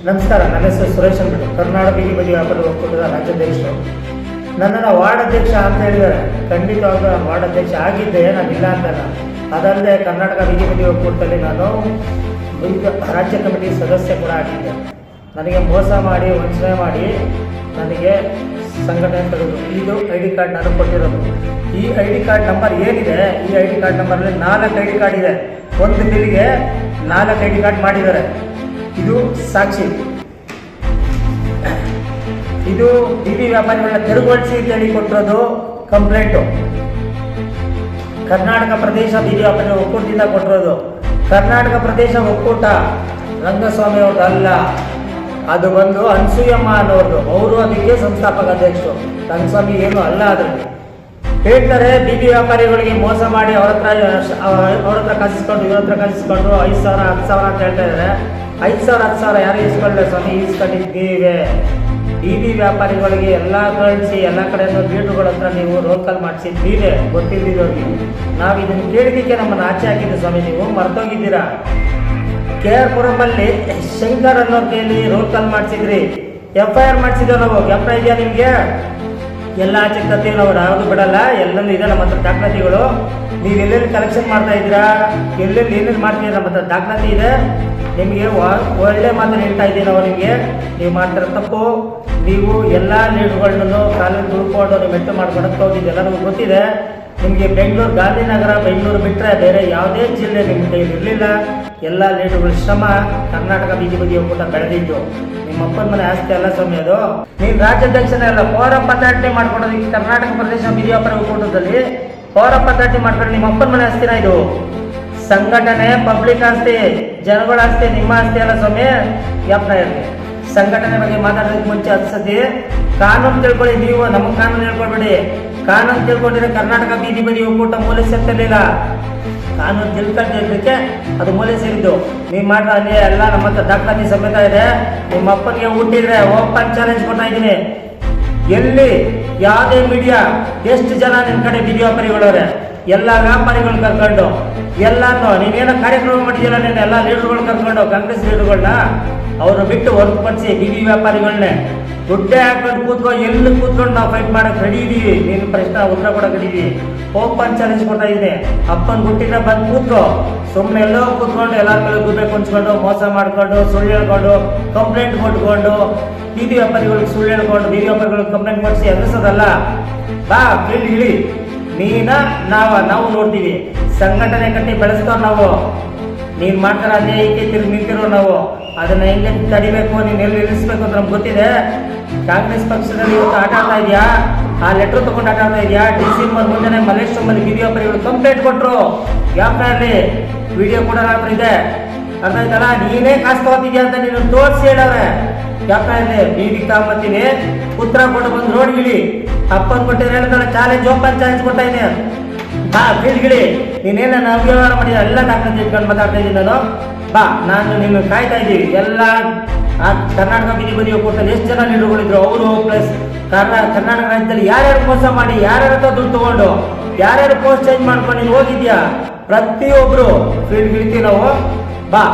ನಮಸ್ಕಾರ. ನನ್ನ ಹೆಸರು ಸುರೇಶ್ ಅಂದ್ಬಿಟ್ಟು ಕರ್ನಾಟಕ ಬೀದಿ ಬದಿ ವ್ಯಾಪಾರ ಒಕ್ಕೂಟದ ರಾಜ್ಯಾಧ್ಯಕ್ಷರು. ನನ್ನನ್ನು ವಾರ್ಡ್ ಅಧ್ಯಕ್ಷ ಅಂತ ಹೇಳಿದ್ದಾರೆ. ಖಂಡಿತವಾಗ್ಲೂ ನಾನು ವಾರ್ಡ್ ಅಧ್ಯಕ್ಷ ಆಗಿದ್ದೆ, ನಾನು ಇಲ್ಲ ಅಂತಲ್ಲ. ಅದಲ್ಲದೆ ಕರ್ನಾಟಕ ಬೀದಿ ಬದಿ ಒಕ್ಕೂಟದಲ್ಲಿ ನಾನು ರಾಜ್ಯ ಕಮಿಟಿ ಸದಸ್ಯ ಕೂಡ ಆಗಿದ್ದೆ. ನನಗೆ ಮೋಸ ಮಾಡಿ ವಂಚನೆ ಮಾಡಿ ನನಗೆ ಸಂಘಟನೆ ತೆಗೆದು ಇದು ID ಕಾರ್ಡ್ ನಾನು ಕೊಟ್ಟಿರೋದು. ಈ ID ಕಾರ್ಡ್ ನಂಬರ್ ಏನಿದೆ, ಈ ID ಕಾರ್ಡ್ ನಂಬರಲ್ಲಿ 4 ID ಕಾರ್ಡ್ ಇದೆ. ಒಂದು ಬಿಲ್ಗೆ 4 ID ಕಾರ್ಡ್ ಮಾಡಿದ್ದಾರೆ. ಇದು ಸಾಕ್ಷಿ. ಇದು ಬೀದಿ ವ್ಯಾಪಾರಿಗಳನ್ನ ತೆರವುಗೊಳಿಸಿ ಅಂತ ಹೇಳಿ ಕೊಟ್ಟಿರೋದು ಕಂಪ್ಲೇಂಟು. ಕರ್ನಾಟಕ ಪ್ರದೇಶ ಬೀದಿ ವ್ಯಾಪಾರಿ ಒಕ್ಕೂಟದಿಂದ ಕೊಟ್ಟಿರೋದು. ಕರ್ನಾಟಕ ಪ್ರದೇಶ ಒಕ್ಕೂಟ ರಂಗಸ್ವಾಮಿ ಅವ್ರದ್ದು ಅಲ್ಲ, ಅದು ಬಂದು ಅನ್ಸೂಯಮ್ಮ ಅನ್ನೋರ್ದು. ಅವರು ಅದಕ್ಕೆ ಸಂಸ್ಥಾಪಕ ಅಧ್ಯಕ್ಷರು. ರಂಗಸ್ವಾಮಿ ಏನು ಅಲ್ಲ. ಅದರಲ್ಲಿ ಹೇಳ್ತಾರೆ ಬೀದಿ ವ್ಯಾಪಾರಿಗಳಿಗೆ ಮೋಸ ಮಾಡಿ ಅವ್ರ ಹತ್ರ ಕಸಿಸ್ಕೊಂಡು ಇವ್ರ ಹತ್ರ ಕಸಿಸ್ಕೊಂಡು 5,000 10,000 ಅಂತ ಹೇಳ್ತಾ ಇದ್ದಾರೆ. 5,000 10,000 ಯಾರು ಇಸ್ಕೊಳ್ಳಿ ಸ್ವಾಮಿ, ಇಸ್ಕೊಂಡಿದ್ದೀವಿ. ಬೀದಿ ವ್ಯಾಪಾರಿಗಳಿಗೆ ಎಲ್ಲ ಕಳಿಸಿ ಎಲ್ಲ ಕಡೆಯೂ ಲೀಡ್ರುಗಳ ಹತ್ರ ನೀವು ರೋಲ್ ಕಾಲ್ ಮಾಡಿಸಿದ್ದೀವಿ, ಗೊತ್ತಿದ್ದೀರೋರಿಗೆ. ನಾವು ಇದನ್ನು ಕೇಳಿದ್ದಕ್ಕೆ ನಮ್ಮನ್ನು ಆಚೆ ಹಾಕಿದ್ದು ಸ್ವಾಮಿ, ನೀವು ಮರ್ತೋಗಿದ್ದೀರಾ. KR ಪುರಮಲ್ಲಿ ಶಂಕರ್ ಅನ್ನೋರ್ ಕೈಯಲ್ಲಿ ರೋಲ್ ಕಾಲ್ ಮಾಡಿಸಿದ್ರಿ, FIR ಮಾಡಿಸಿದ್ದೇವೆ ನಾವು. ಜ್ಞಾಪನ ಇದೆಯಾ ನಿಮಗೆ? ಎಲ್ಲ ಆಚೆ ತರ್ತೀವಿ ನಾವು, ಯಾವುದು ಬಿಡಲ್ಲ. ಎಲ್ಲನೂ ಇದೆ ನಮ್ಮ ಹತ್ರ ದಾಖಲಾತಿಗಳು. ನೀವು ಎಲ್ಲೆಲ್ಲಿ ಕಲೆಕ್ಷನ್ ಮಾಡ್ತಾ ಇದ್ದೀರಾ, ಎಲ್ಲೆಲ್ಲಿ ಏನೇನು ಮಾಡ್ತೀರಾ, ನಮ್ಮ ಹತ್ರ ದಾಖಲಾತಿ ಇದೆ. ನಿಮಗೆ ಒಳ್ಳೆ ಮಾತನ್ನು ಹೇಳ್ತಾ ಇದ್ದೀವಿ ನಾವು ನಿಮಗೆ. ನೀವು ಮಾಡ್ತಿರೋ ತಪ್ಪು. ನೀವು ಎಲ್ಲ ಲೀಡ್ರುಗಳನ್ನು ಕಾಲೇಜ್ ದುಡ್ಕೊಂಡು ನೀವು ಮೆಟ್ಟು ಮಾಡ್ಕೊಳಕ್ಕೆ ಹೋಗಿದ್ದು ಎಲ್ಲರಿಗೂ ಗೊತ್ತಿದೆ. ನಿಮಗೆ ಬೆಂಗಳೂರು ಗಾಂಧಿನಗರ ಬೆಂಗಳೂರು ಬಿಟ್ಟರೆ ಬೇರೆ ಯಾವುದೇ ಜಿಲ್ಲೆ ನಿಮ್ಮ ಕೈಯಲ್ಲಿ ಇರಲಿಲ್ಲ. ಎಲ್ಲ ಲೀಡ್ರುಗಳ ಶ್ರಮ ಕರ್ನಾಟಕ ಬೀದಿ ಬದಿ ಒಕ್ಕೂಟ ಬೆಳೆದಿದ್ದು. ನಿಮ್ಮ ಅಪ್ಪನ ಮನೆ ಆಸ್ತಿ ಅಲ್ಲ ಸ್ವಾಮಿ ಅದು. ನೀನು ರಾಜ್ಯಾಧ್ಯಕ್ಷನೇ ಅಲ್ಲ, ಪೌರ ಪದಾರ್ಥ ಮಾಡ್ಕೊಡೋದಕ್ಕೆ ಕರ್ನಾಟಕ ಪ್ರದೇಶ ಬೀದಿ ವ್ಯಾಪಾರ ಒಕ್ಕೂಟದಲ್ಲಿ ಪೌರ ಪದಾರ್ಥ ಮಾಡ್ಕೊಂಡು ನಿಮ್ಮ ಅಪ್ಪನ ಮನೆ ಆಸ್ತಿನ ಇದು. ಸಂಘಟನೆ ಪಬ್ಲಿಕ್ ಆಸ್ತಿ, ಜನಗಳ ಆಸ್ತಿ, ನಿಮ್ಮ ಆಸ್ತಿ ಅಲ್ಲ ಸ್ವಾಮಿ. ಜ್ಞಾಪನ ಇರಲಿ. ಸಂಘಟನೆ ಬಗ್ಗೆ ಮಾತಾಡೋದಕ್ಕೆ ಮುಂಚೆ ಅನ್ಸತಿ ಕಾನೂನು ತಿಳ್ಕೊಳ್ಳಿ. ನೀವು ನಮಗೆ ಕಾನೂನು ಹೇಳ್ಕೊಳ್ಬೇಡಿ. ಕಾನೂನು ತಿಳ್ಕೊಂಡಿದ್ರೆ ಕರ್ನಾಟಕ ಬೀದಿ ಬದಿ ಒಕ್ಕೂಟ ಮೂಲೆ ಸೇರ್ತಿರ್ಲಿಲ್ಲ. ಕಾನೂನು ತಿಳ್ಕೊಂಡಿದ್ದಕ್ಕೆ ಅದು ಮೂಲೆ ಸೇರಿದ್ದು. ನೀವು ಮಾಡಿದ್ರೆ ಅಲ್ಲಿ ಎಲ್ಲ ನಮ್ಮ ಹತ್ರ ದಾಖಲಾತಿ ಸಮೇತ ಇದೆ. ನಿಮ್ಮ ಅಪ್ಪನಿಗೆ ಹುಟ್ಟಿದ್ರೆ ಓಪನ್ ಚಾಲೆಂಜ್ ಕೊಡ್ತಾ ಇದ್ದೀನಿ. ಎಲ್ಲಿ ಯಾವುದೇ ಮೀಡಿಯಾ ಎಷ್ಟು ಜನ ನಿಮ್ಮ ಕಡೆ ಬೀದಿ ವ್ಯಾಪಾರಿಗಳವ್ರೆ, ಎಲ್ಲ ವ್ಯಾಪಾರಿಗಳು ಕರ್ಕೊಂಡು ಎಲ್ಲಾನು ನೀವೇನೋ ಕಾರ್ಯಕ್ರಮ ಮಾಡಿದ್ದೀರ, ನೀನು ಎಲ್ಲ ಲೀಡರ್ಗಳು ಕರ್ಕೊಂಡು ಕಾಂಗ್ರೆಸ್ ಲೀಡರ್ಗಳನ್ನ ಅವ್ರನ್ನ ಬಿಟ್ಟು ಹೊರತುಪಡಿಸಿ ಬೀದಿ ವ್ಯಾಪಾರಿಗಳನ್ನೇ ದುಡ್ಡೇ ಹಾಕೊಂಡು ಎಲ್ಲಿ ಕೂತ್ಕೊಂಡು ನಾವು ಫೈಟ್ ಮಾಡಕ್ಕೆ ರೆಡಿ ಇದೀವಿ. ನೀನು ಪ್ರಶ್ನೆ ಉತ್ತರ ಕೊಡಕ್ಕೆ ರೆಡಿ ಇದೀವಿ. ಓಪನ್ ಚಾಲೆಂಜ್ ಕೊಡ್ತಾ ಇದ್ದೀನಿ. ಅಪ್ಪನ ಗುಟ್ಟಿನ ಬಂದು ಕೂತ್ಕೋ. ಸುಮ್ಮನೆ ಎಲ್ಲೋ ಕೂತ್ಕೊಂಡು ಎಲ್ಲರ ಮೇಲೆ ಗುಬ್ಬೆ ಕುಂಚ್ಕೊಂಡು ಮೋಸ ಮಾಡ್ಕೊಂಡು ಸುಳ್ಳು ಹೇಳ್ಕೊಂಡು ಕಂಪ್ಲೇಂಟ್ ಕೊಟ್ಕೊಂಡು ಬೀದಿ ವ್ಯಾಪಾರಿಗಳಿಗೆ ಸುಳ್ಳು ಹೇಳ್ಕೊಂಡು ಬೀದಿ ವ್ಯಾಪಾರಿಗಳಿಗೆ ಕಂಪ್ಲೇಂಟ್ ಮಾಡಿಸಿ ಎದುರಿಸೋದಲ್ಲ. ಬಾ ಫೀಲ್ಡ್ ಇಳಿ. ನಾವು ನೋಡ್ತೀವಿ. ಸಂಘಟನೆ ಕಟ್ಟಿ ಬೆಳೆಸ್ತೋ ನಾವು. ನೀನು ಮಾಡ್ತಾರ ಅನ್ಯಾಯಕ್ಕೆ ತಿರುಗಿ ನಿಂತಿರೋ ನಾವು. ಅದನ್ನ ಹೆಂಗೆ ತಡಿಬೇಕು, ನೀನು ಎಲ್ಲಿ ನಿಲ್ಲಿಸ್ಬೇಕು ಅಂತ ನಮ್ಗೆ ಗೊತ್ತಿದೆ. ಕಾಂಗ್ರೆಸ್ ಪಕ್ಷದಲ್ಲಿ ಇವತ್ತು ಆಟ ಆಡ್ತಾ ಇದೆಯಾ, ಆ ಲೆಟ್ರ್ ತಗೊಂಡು ಆಟ ಆಡ್ತಾ ಇದೆಯಾ. ಡಿಸೆಂಬರ್ ಮುಂದೆ ಮಲ್ಲೇಶ್ವರಮಲ್ಲಿ ಬೀದಿ ವ್ಯಾಪಾರಿಗಳು ಕಂಪ್ಲೇಂಟ್ ಕೊಟ್ಟರು. ವ್ಯಾಪಾರಲ್ಲಿ ವಿಡಿಯೋ ಕೂಡ ಹತ್ರ ಇದೆ. ಅರ್ಥ ಆಯ್ತಲ್ಲ. ನೀನೇ ಕಾಸು ತಗೋತಿದ್ಯಾ ಅಂತ ನೀನು ತೋರಿಸಿ ಹೇಳವ್ರೆ. ವ್ಯಾಪಾರಲ್ಲಿ ಬೀದಿ ತಗೊಂಬತ್ತೀನಿ, ಉತ್ತರ ಕೊಟ್ಟು ಬಂದು ರೋಡ್ಗಿಳಿ. ಅಪ್ಪನ ಕೊಟ್ಟಿದ್ರೆ ಹೇಳ್ತಾರೆ ಚಾಲೆಂಜ್, ಓಪನ್ ಚಾಲೆಂಜ್ ಕೊಡ್ತಾ ಇದ್ದೀನಿ. ಬಾ ಫೀಲ್ಡ್ಗಿಳಿ. ನೀನೇನ ಅವ್ಯವಹಾರ ಮಾಡಿದ ಎಲ್ಲ ದಾಖಲೆ ಇಟ್ಕೊಂಡು ಮಾತಾಡ್ತಾ ಇದ್ದೀನಿ ನಾನು. ಬಾ, ನಾನು ನಿನ್ನ ಕಾಯ್ತಾ ಇದ್ದೀವಿ. ಎಲ್ಲ ಕರ್ನಾಟಕ ಬೀದಿ ಬದಿ ಒಕ್ಕೂಟದಲ್ಲಿ ಎಷ್ಟು ಜನ ಲೀಡರ್ಗಳಿದ್ರು ಅವರು ಪ್ಲಸ್ ಕರ್ನಾಟಕ ರಾಜ್ಯದಲ್ಲಿ ಯಾರ್ಯಾರು ಮೋಸ ಮಾಡಿ ಯಾರ್ಯಾರ ದುಡ್ಡು ತಗೊಂಡು ಯಾರ್ಯಾರು ಪೋಸ್ಟ್ ಚೇಂಜ್ ಮಾಡ್ಕೊಂಡು ನೀನು ಹೋಗಿದ್ಯಾ, ಪ್ರತಿಯೊಬ್ರು ಫೀಲ್ಡ್ ಇಳಿತೀವಿ ನಾವು. ಬಾ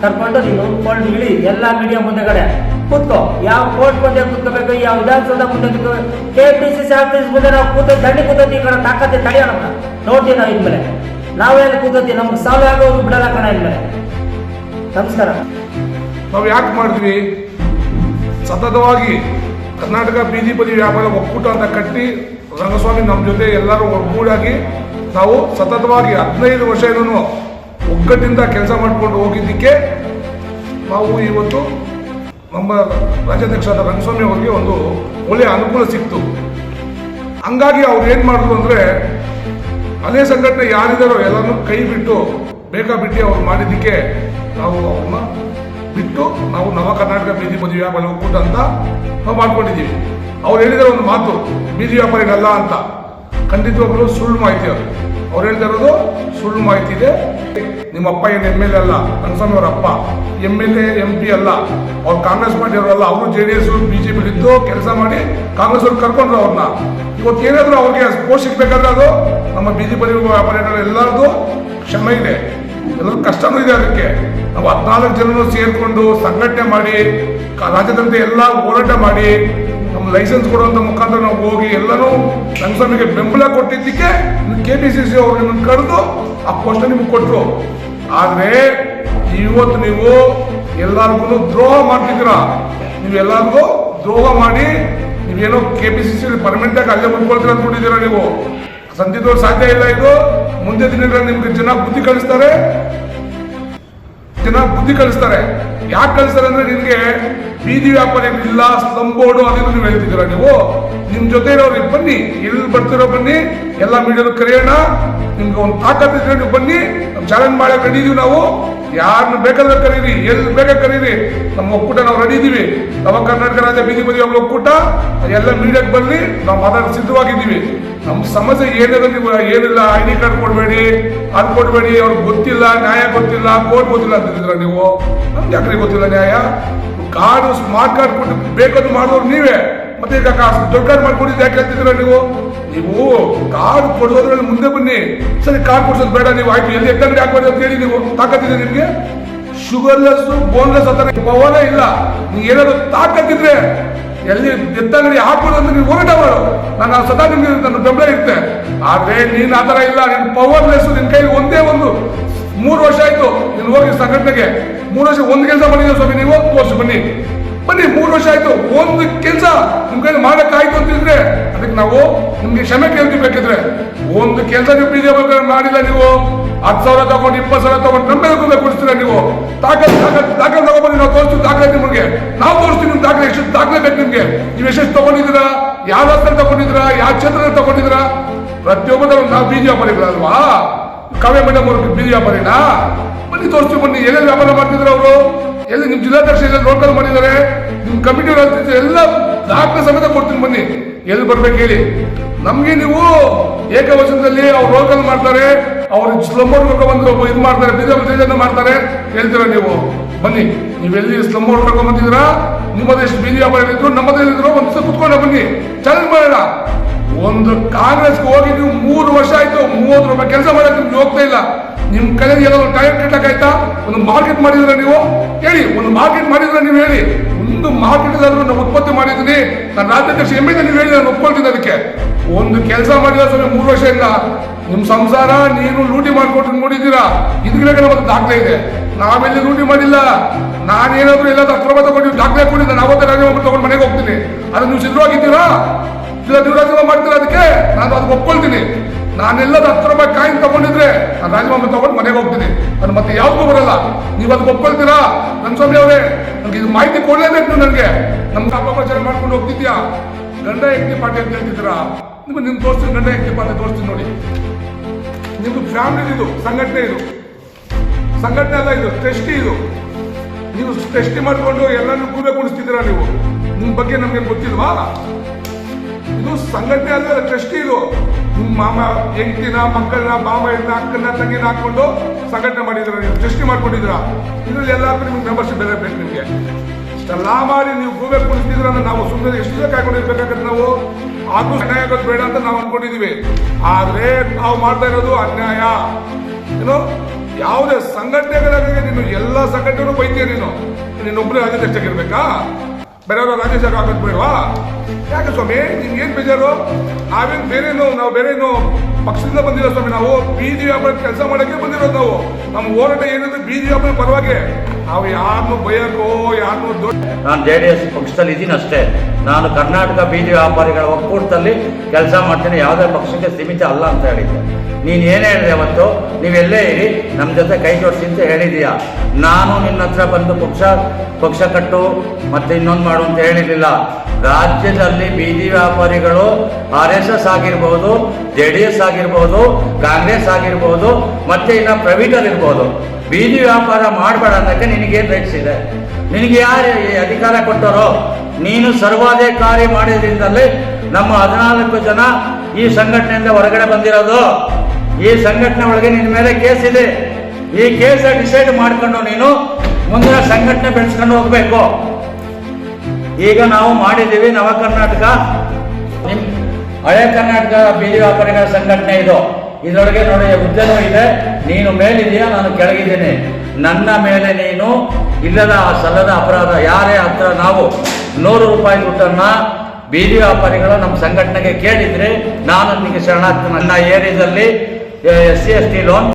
ಕರ್ಕೊಂಡು ನೀನು ಕೋಲ್ಡ್ ಇಳಿ. ಎಲ್ಲ ಮೀಡಿಯಾ ಮುಂದೆಗಡೆ ಕೂತ್ಕೋ. ಯಾವ ಕೋರ್ಟ್ ಮುಂದೆ ಕೂತ್ಕೋಬೇಕು, ಯಾವ ವಿಧಾನಸೌಧ ಮುಂದೆ ಕೂತ್ಕೋಬೇಕು, KPCC ಆಫೀಸ್ ಮುಂದೆ ನಾವು ದಂಡಿ ಕೂತೋತಿ. ಈ ಕಡೆ ತಾಕತ್ತೆ ತಡೆಯೋಣ ನೋಡ್ತೀವಿ. ನಾವು ಇನ್ಮೇಲೆ ನಾವೆಲ್ಲ ಕೂತೋತಿ, ನಮ್ಗೆ ಸಾಲ ಆಗೋದು ಬಿಡಲ್ಲ ಕಣ ಇನ್ಮೇಲೆ. ನಮಸ್ಕಾರ. ನಾವು ಯಾಕೆ ಮಾಡಿದ್ವಿ? ಸತತವಾಗಿ ಕರ್ನಾಟಕ ಬೀದಿ ಬದಿ ವ್ಯಾಪಾರ ಒಕ್ಕೂಟ ಅಂತ ಕಟ್ಟಿ ರಂಗಸ್ವಾಮಿ ನಮ್ಮ ಜೊತೆ ಎಲ್ಲರೂ ಒಗ್ಗೂಡಾಗಿ ನಾವು ಸತತವಾಗಿ 15 ವರ್ಷ ಏನೂ ಒಗ್ಗಟ್ಟಿಂದ ಕೆಲಸ ಮಾಡಿಕೊಂಡು ಹೋಗಿದ್ದಕ್ಕೆ ನಾವು ಇವತ್ತು ನಮ್ಮ ರಾಜ್ಯಾಧ್ಯಕ್ಷರಾದ ರಂಗಸ್ವಾಮಿ ಅವರಿಗೆ ಒಂದು ಒಳ್ಳೆಯ ಅನುಕೂಲ ಸಿಕ್ತು. ಹಂಗಾಗಿ ಅವ್ರು ಏನು ಮಾಡಿದ್ರು ಅಂದರೆ ಹಳೆ ಸಂಘಟನೆ ಯಾರಿದ್ದಾರೋ ಎಲ್ಲರೂ ಕೈ ಬಿಟ್ಟು ಬೇಕಾಬಿಟ್ಟು ಅವ್ರು ಮಾಡಿದ್ದಕ್ಕೆ ನಾವು ಅವ್ರನ್ನ ಬಿಟ್ಟು ನಾವು ನವ ಕರ್ನಾಟಕ ಬೀದಿ ಬದಿ ವ್ಯಾಪಾರ ಒಕ್ಕೂಟ ಅಂತ ನಾವು ಮಾಡ್ಕೊಂಡಿದ್ದೀವಿ. ಅವ್ರು ಹೇಳಿದಾರೆ ಒಂದು ಮಾತು, ಬೀದಿ ವ್ಯಾಪಾರಿಗಲ್ಲ ಅಂತ. ಖಂಡಿತವಾಗಲೂ ಸುಳ್ಳು ಮಾಹಿತಿ ಅದು. ಅವ್ರು ಹೇಳ್ತಾ ಇರೋದು ಸುಳ್ಳು ಮಾಹಿತಿ ಇದೆ. ನಿಮ್ಮ ಅಪ್ಪ ಏನು MLA ಅಲ್ಲ, ರಂಗಸ್ವಾಮಿ ಅವ್ರ ಅಪ್ಪ MLA MP ಅಲ್ಲ, ಅವ್ರು ಕಾಂಗ್ರೆಸ್ ಪಾರ್ಟಿಯವರಲ್ಲ. ಅವರು JDS BJP ಇದ್ದು ಕೆಲಸ ಮಾಡಿ ಕಾಂಗ್ರೆಸ್ ಅವ್ರು ಕರ್ಕೊಂಡ್ರು ಅವ್ರನ್ನ. ಇವತ್ತು ಏನಾದರೂ ಅವ್ರಿಗೆ ಪೋಸ್ಟ್ ಸಿಗ್ಬೇಕಾದ್ರೆ ಅದು ನಮ್ಮ ಬೀದಿ ಬದಿ ವ್ಯಾಪಾರಿಗಳು ಎಲ್ಲರದು ಕ್ಷಮೆ ಇದೆ, ಎಲ್ಲರೂ ಕಷ್ಟನೂ ಇದೆ. ಅದಕ್ಕೆ ನಾವು 14 ಜನರು ಸೇರಿಕೊಂಡು ಸಂಘಟನೆ ಮಾಡಿ ರಾಜ್ಯಾದ್ಯಂತ ಎಲ್ಲ ಹೋರಾಟ ಮಾಡಿ ನಮ್ಮ ಲೈಸೆನ್ಸ್ ಕೊಡುವಂಥ ಮುಖಾಂತರ ನಾವು ಹೋಗಿ ಎಲ್ಲರೂ ರಂಗಸ್ವಾಮಿಗೆ ಬೆಂಬಲ ಕೊಟ್ಟಿದ್ದಕ್ಕೆ KPCC ಅವರು ನಿಮ್ಮನ್ನು ಕರೆದು ಆ ಪೋಸ್ಟ್ ನಿಮ್ಗೆ ಕೊಟ್ಟರು. ಆದರೆ ಇವತ್ತು ನೀವು ಎಲ್ಲರಿಗೂ ದ್ರೋಹ ಮಾಡ್ತಿದ್ದೀರಾ. ನೀವು ಎಲ್ಲರಿಗೂ ದ್ರೋಹ ಮಾಡಿ ನೀವೇನೋ KPCC ಪರ್ಮನೆಂಟ್ ಆಗಿ ಅಲ್ಲೇ ಮುಂದ್ಕೊಳ್ತೀರ ಅಂದ್ಕೊಂಡಿದ್ದೀರಾ. ನೀವು ಸಂಧಿದವ್ರು ಸಾಧ್ಯ ಇಲ್ಲ. ಇದು ಮುಂದೆ ದಿನಗಳಲ್ಲಿ ನಿಮ್ಗೆ ಜನ ಬುದ್ಧಿ ಕಳಿಸ್ತಾರೆ. ಯಾಕೆ ಕಳಿಸ್ತಾರೆ ಅಂದ್ರೆ ನಿಮ್ಗೆ ಬೀದಿ ವ್ಯಾಪಾರಿಗಳಿಲ್ಲ, ಸ್ಲಮ್ ಬೋರ್ಡು ಅದನ್ನು ನೀವು ಹೇಳ್ತಿದ್ದೀರಾ. ನೀವು ನಿಮ್ ಜೊತೆ ಇರೋರಿಗೆ ಬನ್ನಿ, ಎಲ್ಲಿ ಬರ್ತಿರೋ ಬನ್ನಿ, ಎಲ್ಲ ಮೀಡಿಯಾದ ಕರೆಯೋಣ. ನಿಮ್ಗೆ ಒಂದು ತಾಕತ್ತಿದ್ರೆ ನೀವು ಬನ್ನಿ, ಚಾಲೆಂಜ್ ಮಾಡಕ್ಕೆ ರೆಡಿ ಇದೀವಿ ನಾವು. ಯಾರನ್ನ ಬೇಕಾದ್ರೆ ಕರೀರಿ, ಎಲ್ಲಿ ಬೇಕಾದ್ರೆ ಕರೀರಿ, ನಮ್ಮ ಒಕ್ಕೂಟ ನಾವು ರೆಡಿ ಇದೀವಿ. ನವ ಕರ್ನಾಟಕ ರಾಜ್ಯ ಬೀದಿ ಬದಿ ಒಕ್ಕೂಟ ಎಲ್ಲ ಮೀಡಿಯಾಕ್ಕೆ ಬರಲಿ, ನಾವು ಮಾತಾಡೋಕೆ ಸಿದ್ಧವಾಗಿದ್ದೀವಿ. ನಮ್ಮ ಸಮಸ್ಯೆ ಏನಿದೆ, ನೀವು ಏನಿಲ್ಲ ID ಕಾರ್ಡ್ ಕೊಡಬೇಡಿ, ಅದು ಕೊಡಬೇಡಿ, ಅವ್ರಿಗೆ ಗೊತ್ತಿಲ್ಲ, ನ್ಯಾಯ ಗೊತ್ತಿಲ್ಲ, ಕೋರ್ಟ್ ಗೊತ್ತಿಲ್ಲ ಅಂತಿದ್ರ ನೀವು. ನಮ್ಗೆ ಯಾಕ್ರಿ ಗೊತ್ತಿಲ್ಲ ನ್ಯಾಯ? ಕಾರ್ಡು ಸ್ಮಾರ್ಟ್ ಕಾರ್ಡ್ ಕೊಟ್ಟು ಬೇಕಾದ್ರು ಮಾಡೋರು ನೀವೇ. ಮತ್ತೆ ಈಗ ದೊಡ್ಡ ಕಾರ್ಡ್ ಮಾಡ್ಕೊಂಡಿದ್ದು ಯಾಕೆ ಹೇಳ್ತಿದ್ದೀರ ನೀವು? ನೀವು ಕಾರ್ಡ್ ಕೊಡೋದ್ರಲ್ಲಿ ಮುಂದೆ ಬನ್ನಿ. ಸರಿ, ಕಾರ್ಡ್ ಕೊಡ್ಸೋದು ಬೇಡ, ನೀವು ಆಯ್ತು ಎಲ್ಲಿ ಎತ್ತಂಗಡಿ ಹಾಕ್ಬೇಡಿ ಅಂತ ಹೇಳಿ ನೀವು ತಾಕತ್ತಿದೆ ನಿಮ್ಗೆ. ಶುಗರ್ಲೆಸ್ ಬೋನ್ಲೆಸ್ ಅಂತ ಪವರೇ ಇಲ್ಲ. ನೀವು ಏನಾದ್ರು ತಾಕತ್ತಿದ್ರೆ ಎಲ್ಲಿ ಎತ್ತಂಗಡಿ ಹಾಕ್ಬೋದು ಅಂತ ನೀವು ಹೋರಾಟ ಮಾಡು. ನಾನು ಸದಾ ನಿಮ್ಗೆ ನನ್ನ ಬೆಂಬಲ ಇರುತ್ತೆ. ಆದ್ರೆ ನೀನ್ ಆತರ ಇಲ್ಲ, ನಿನ್ ಪವರ್ಲೆಸ್. ನಿನ್ ಕೈಲಿ ಒಂದೇ ಒಂದು 3 ವರ್ಷ ಆಯ್ತು ನೀನು ಹೋಗಿ ಸಂಘಟನೆಗೆ. 3 ವರ್ಷ ಒಂದು ಕೆಲಸ ಮಾಡಿದ್ರೆ ಸ್ವಾಮಿ, ನೀವು ತೋರಿಸಿ ಬನ್ನಿ 3 ವರ್ಷ ಆಯ್ತು ಒಂದು ಕೆಲಸ ನಿಮ್ ಕೈಲಿ ಮಾಡಕ್ಕಾಯ್ತು ಅಂತಿದ್ರೆ ಅದಕ್ಕೆ ನಾವು ನಿಮ್ಗೆ ಕ್ಷಮೆ ಕೇಳ್ತೀವಿ. ಬೇಕಿದ್ರೆ ಒಂದು ಕೆಲಸ ನೀವು BJP ಮಾಡಿಲ್ಲ. ನೀವು 10,000 ತಗೊಂಡು 20,000 ತಗೊಂಡು ನಮ್ಮೆಲ್ಲ ಕೊಡಿಸ್ತೀರಾ ನೀವು. ದಾಖಲೆ ತಗೊಂಡ್ಬನ್ನಿ, ನಾವು ತೋರಿಸ್ತೀವಿ ದಾಖಲೆ ನಿಮಗೆ. ನಾವು ತೋರಿಸ್ತೀವಿ ನಿಮ್ ದಾಖಲೆ, ಎಷ್ಟು ದಾಖಲೆ ಬೇಕು ನಿಮ್ಗೆ, ನೀವು ಎಷ್ಟೆಷ್ಟು ತಗೊಂಡಿದ್ದೀರಾ, ಯಾವ ರಸ್ತೆ ತಗೊಂಡಿದ್ದೀರಾ, ಯಾವ ಕ್ಷೇತ್ರದಲ್ಲಿ ತಗೊಂಡಿದ್ದೀರಾ. ಪ್ರತಿಯೊಬ್ಬರು ನಾವು ಬೀದಿ ವ್ಯಾಪಾರಿಗಳಲ್ವಾ? ಕಾವ್ಯ ಮೇಡಮ್ ಅವ್ರಿಗೆ ಬೀದಿ ವ್ಯಾಪಾರಿನಾ? ಬನ್ನಿ ತೋರಿಸ್ತೀವಿ ಬನ್ನಿ. ಎಲ್ಲೆಲ್ಲಿ ವ್ಯಾಪಾರ ಮಾಡ್ತಿದ್ರು ಅವರು, ಎಲ್ಲಿ ನಿಮ್ ಜಿಲ್ಲಾಧ್ಯಕ್ಷ ಎಲ್ಲ ನೋಡ್ಕೊಂಡು ಮಾಡಿದ್ದಾರೆ, ನಿಮ್ ಕಮಿಟಿ ಎಲ್ಲ ದಾಖಲೆ ಸಮೇತ ಕೊಡ್ತೀನಿ ಬನ್ನಿ. ಎಲ್ಲಿ ಬರ್ಬೇಕು ಹೇಳಿ. ನಮ್ಗೆ ನೀವು ಏಕವಚನದಲ್ಲಿ ಅವ್ರು ರೋಲ್ ಮಾಡ್ತಾರೆ, ಅವ್ರು ಸ್ಲಮ್ ಔಟ್ ಬಂದು ಇದು ಮಾಡ್ತಾರೆ, ಬೀದಿ ಮಾಡ್ತಾರೆ ಹೇಳ್ತೀರಾ ನೀವು. ಬನ್ನಿ, ನೀವೆಲ್ಲಿ ಸ್ಲಮ್ ಔಟ್ ಕರ್ಕೊಂಡ್ ಬಂದಿದ್ದೀರಾ, ನಿಮ್ಮದು ಎಷ್ಟು ಬೀದಿ ವ್ಯಾಪಾರ ಇದ್ರು, ನಮ್ಮದೇನಿದ್ರು ಒಂದು ದಿವಸ ಕುತ್ಕೊಂಡ ಬನ್ನಿ, ಚಾಲೆಂಜ್ ಮಾಡೋಣ. ಒಂದು ಕಾಂಗ್ರೆಸ್ಗೆ ಹೋಗಿ ನೀವು 3 ವರ್ಷ ಆಯ್ತು, 30 ರೂಪಾಯಿ ಕೆಲಸ ಮಾಡಕ್ಕೆ ನಿಮ್ಗೆ ಹೋಗ್ತಾ ಇಲ್ಲ. ನಿಮ್ ಕೈಯಲ್ಲಿ ಏನಾದ್ರು ಟೈಮ್ ಕಟ್ಟಕ್ಕಾಯ್ತಾ? ಒಂದು ಮಾರ್ಕೆಟ್ ಮಾಡಿದ್ರೆ ನೀವು ಹೇಳಿ, ಒಂದು ಮಾರ್ಕೆಟ್ ಮಾಡಿದ್ರೆ ನೀವು ಹೇಳಿ. ಒಂದು ಮಾರ್ಕೆಟ್ ಆದ್ರೂ ನಾವು ಉತ್ಪತ್ತಿ ಮಾಡಿದ್ದೀನಿ, ನಾನು ರಾಜ್ಯಾಧ್ಯಕ್ಷ MA ನೀವು ಹೇಳಿ, ನಾನು ಒಪ್ಕೊಳ್ತೀನಿ. ಅದಕ್ಕೆ ಒಂದು ಕೆಲಸ ಮಾಡಿಲ್ಲ ಸ್ವಾಮಿ 3 ವರ್ಷದಿಂದ. ನಿಮ್ ಸಂಸಾರ ನೀನು ಲೂಟಿ ಮಾಡ್ಕೊಟ್ಟು ನೋಡಿದ್ದೀರಾ. ಇದಕ್ಕೆ ನಮ್ಮದು ದಾಖಲೆ ಇದೆ. ನಾವೆಲ್ಲಿ ಲೂಟಿ ಮಾಡಿಲ್ಲ. ನಾನೇನಾದ್ರೂ ಎಲ್ಲ 10 ರೂಪಾಯಿ ತಗೊಂಡು ದಾಖಲೆ ಕೊಟ್ಟಿದ್ದೆ, ನಾವತ್ತೇ ರಾಜೀನಾಮೆ ತಗೊಂಡು ಮನೆಗೆ ಹೋಗ್ತೀನಿ. ಅದು ನೀವು ಸಿದ್ಧವಾಗಿದ್ದೀರಾ? ನೀವು ರಾಜೀನಾಮೆ ಮಾಡ್ತೀರಾ? ಅದಕ್ಕೆ ನಾನು ಅದಕ್ಕೆ ಒಪ್ಕೊಳ್ತೀನಿ. ನಾನೆಲ್ಲ 10 ರೂಪಾಯಿ ಕಾಯಿನ್ ತಗೊಂಡಿದ್ರೆ ನಾನು ರಾಜೀನಾಮೆ ತಗೊಂಡು ಮನೆಗೆ ಹೋಗ್ತೀನಿ. ನಾನು ಮತ್ತೆ ಯಾವ್ದು ಬರಲ್ಲ. ನೀವು ಅದಕ್ಕೆ ಒಪ್ಕೊಳ್ತೀರಾ? ರಂಗಸ್ವಾಮಿ ಅವರೇ, ನಮ್ಗೆ ಇದು ಮಾಹಿತಿ ಕೊಡ್ಲೇಬೇಕು. ನನಗೆ ನಮ್ಗೆ ಅಪಪ್ರಚಾರ ಮಾಡ್ಕೊಂಡು ಹೋಗ್ತಿದ್ಯಾ? ಗಂಡ ಹೆಂಡತಿ ಪಾರ್ಟಿ ಅಂತ ಹೇಳ್ತಿದ್ದೀರಾ? ನಿಮ್ ತೋರಿಸ್ತೀನಿ, ಗಂಡ ಹೆಂಡತಿ ಪಾರ್ಟಿ ತೋರಿಸ್ತೀನಿ ನೋಡಿ. ನಿಮ್ದು ಫ್ಯಾಮಿಲಿ, ಇದು ಸಂಘಟನೆ, ಇದು ಸಂಘಟನೆ ಅಲ್ಲ, ಇದು ಟ್ರಸ್ಟಿ. ಇದು ನೀವು ಟ್ರಸ್ಟಿ ಮಾಡ್ಕೊಂಡು ಎಲ್ಲರೂ ಕೂವೆ ಕುಣಿಸ್ತಿದ್ದೀರಾ ನೀವು. ನಿಮ್ ಬಗ್ಗೆ ನಮ್ಗೆ ಗೊತ್ತಿಲ್ವಾ? ಇದು ಸಂಘಟನೆ ಅಲ್ಲ, ಟ್ರಸ್ಟಿ. ಇದು ನಿಮ್ಮ ಮಾಮ ಹೆಂಡತಿನ, ಮಕ್ಕಳನ್ನ, ಮಾಮಯ್ಯನ, ಅಕ್ಕನ, ತಂಗಿನ ಹಾಕೊಂಡು ಸಂಘಟನೆ ಮಾಡಿದ್ರ, ನೀವು ಟ್ರಸ್ಟಿ ಮಾಡ್ಕೊಂಡಿದ್ರ. ಇದ್ರಲ್ಲಿ ಎಲ್ಲಾದ್ರೂ ನಿಮ್ಗೆ ಮೆಂಬರ್ಶಿಪ್ ಬೆಲೆ ಬೇಕು. ನಿಮ್ಗೆ ಇಷ್ಟೆಲ್ಲ ಮಾಡಿ ನೀವು ಗೂಬೆ ಕುಣಿಸ್ತಿದ್ರ ನಾವು ಸುಮ್ಮನೆ ಎಷ್ಟು ಕಾಯ್ಕೊಂಡಿರ್ಬೇಕಾಗತ್ತೆ. ನಾವು ಅದು ಅನ್ಯಾಯ ಆಗೋದು ಬೇಡ ಅಂತ ನಾವು ಅನ್ಕೊಂಡಿದೀವಿ. ಆದ್ರೆ ನಾವು ಮಾಡ್ತಾ ಇರೋದು ಅನ್ಯಾಯ. ಏನು ಯಾವುದೇ ಸಂಘಟನೆಗಳಿಗೆ ನೀನು ಎಲ್ಲ ಸಂಘಟನೆಗಳು ಬೈತೀಯ. ನೀನೊಬ್ಬನೇ ರಾಜ್ಯಾಧ್ಯಕ್ಷರಾಗಿರ್ಬೇಕಾ? ಬೇರೆಯವರು ರಾಜ್ಯಾಧ್ಯಕ್ಷ ಆಗೋದು ಬೇಡವಾ? ಯಾಕೆ ಸ್ವಾಮಿ ನಿಮ್ಗೆ ಏನ್ ಬೇಜಾರು? ನಾವು ಬೇರೇನು ಪಕ್ಷದಿಂದ ಬಂದಿರೋ ಸ್ವಾಮಿ. ನಾವು ಬೀದಿ ವ್ಯಾಪಾರ ಕೆಲಸ ಮಾಡಕ್ಕೆ ಬಂದಿರೋದು. ನಮ್ಮ ಹೋರಾಟ ಏನಿದೆ ಬೀದಿ ವ್ಯಾಪಾರ ಪರವಾಗಿ. ನಾವು ಯಾರನ್ನು ಬೈಯಕ್ಕೋ ಯಾರನ್ನು ನಾನು JDS ಪಕ್ಷದಲ್ಲಿ ಇದ್ದೀನಿ ಅಷ್ಟೇ. ನಾನು ಕರ್ನಾಟಕ ಬೀದಿ ವ್ಯಾಪಾರಿಗಳ ಒಕ್ಕೂಟದಲ್ಲಿ ಕೆಲಸ ಮಾಡ್ತೀನಿ, ಯಾವುದೇ ಪಕ್ಷಕ್ಕೆ ಸೀಮಿತ ಅಲ್ಲ ಅಂತ ಹೇಳಿದ್ದೆ. ನೀನು ಏನು ಹೇಳಿದೆ ಅವತ್ತು? ನೀವೆಲ್ಲೇ ಇರಿ, ನಮ್ಮ ಜೊತೆ ಕೈ ಜೋಡಿಸಿ ಅಂತ ಹೇಳಿದೀಯಾ. ನಾನು ನಿನ್ನ ಹತ್ರ ಬಂದು ಪಕ್ಷ ಕಟ್ಟು ಮತ್ತೆ ಇನ್ನೊಂದು ಮಾಡು ಅಂತ ಹೇಳಿರಲಿಲ್ಲ. ರಾಜ್ಯದಲ್ಲಿ ಬೀದಿ ವ್ಯಾಪಾರಿಗಳು RSS ಆಗಿರ್ಬೋದು, JDS ಆಗಿರ್ಬೋದು, ಕಾಂಗ್ರೆಸ್ ಆಗಿರ್ಬೋದು, ಮತ್ತೆ ಇನ್ನು ಪ್ರೈವೇಟಲ್ಲಿ ಇರ್ಬೋದು, ಬೀದಿ ವ್ಯಾಪಾರ ಮಾಡಬೇಡ ಅನ್ನೋಕ್ಕೆ ನಿನಗೇನು ರೈಟ್ಸ್ ಇದೆ? ನಿನಗೆ ಯಾರು ಅಧಿಕಾರ ಕೊಟ್ಟರೋ? ನೀನು ಸರ್ವಾಧಿಕಾರಿ ಮಾಡಿದ್ರಿಂದಲೇ ನಮ್ಮ 14 ಜನ ಈ ಸಂಘಟನೆಯಿಂದ ಹೊರಗಡೆ ಬಂದಿರೋದು. ಈ ಸಂಘಟನೆ ಒಳಗೆ ನಿನ್ನ ಮೇಲೆ ಕೇಸ್ ಇದೆ. ಈ ಕೇಸ್ ಡಿಸೈಡ್ ಮಾಡ್ಕೊಂಡು ನೀನು ಮುಂದಿನ ಸಂಘಟನೆ ಬೆಳೆಸ್ಕೊಂಡು ಹೋಗ್ಬೇಕು. ಈಗ ನಾವು ಮಾಡಿದ್ದೀವಿ ನವ ಕರ್ನಾಟಕ, ಹಳೆ ಕರ್ನಾಟಕ ಬೀದಿ ವ್ಯಾಪಾರಿಗಳ ಸಂಘಟನೆ ಇದು. ಇದರೊಳಗೆ ನೋಡಿ ಹುದ್ದೆನೂ ಇದೆ. ನೀನು ಮೇಲಿದೆಯಾ, ನಾನು ಕೆಳಗಿದ್ದೀನಿ. ನನ್ನ ಮೇಲೆ ನೀನು ಇಲ್ಲದ ಸಲ್ಲದ ಅಪರಾಧ ಯಾರೇ ಹತ್ರ ನಾವು 100 ರೂಪಾಯಿ ದುಡ್ಡನ್ನು ಬೀದಿ ವ್ಯಾಪಾರಿಗಳು ನಮ್ಮ ಸಂಘಟನೆಗೆ ಕೇಳಿದರೆ ನಾನು ನಿಮಗೆ ಶರಣಾಗ್ತೀನಿ. ನನ್ನ ಏರಿಯಾದಲ್ಲಿ SC ST ಲೋನ್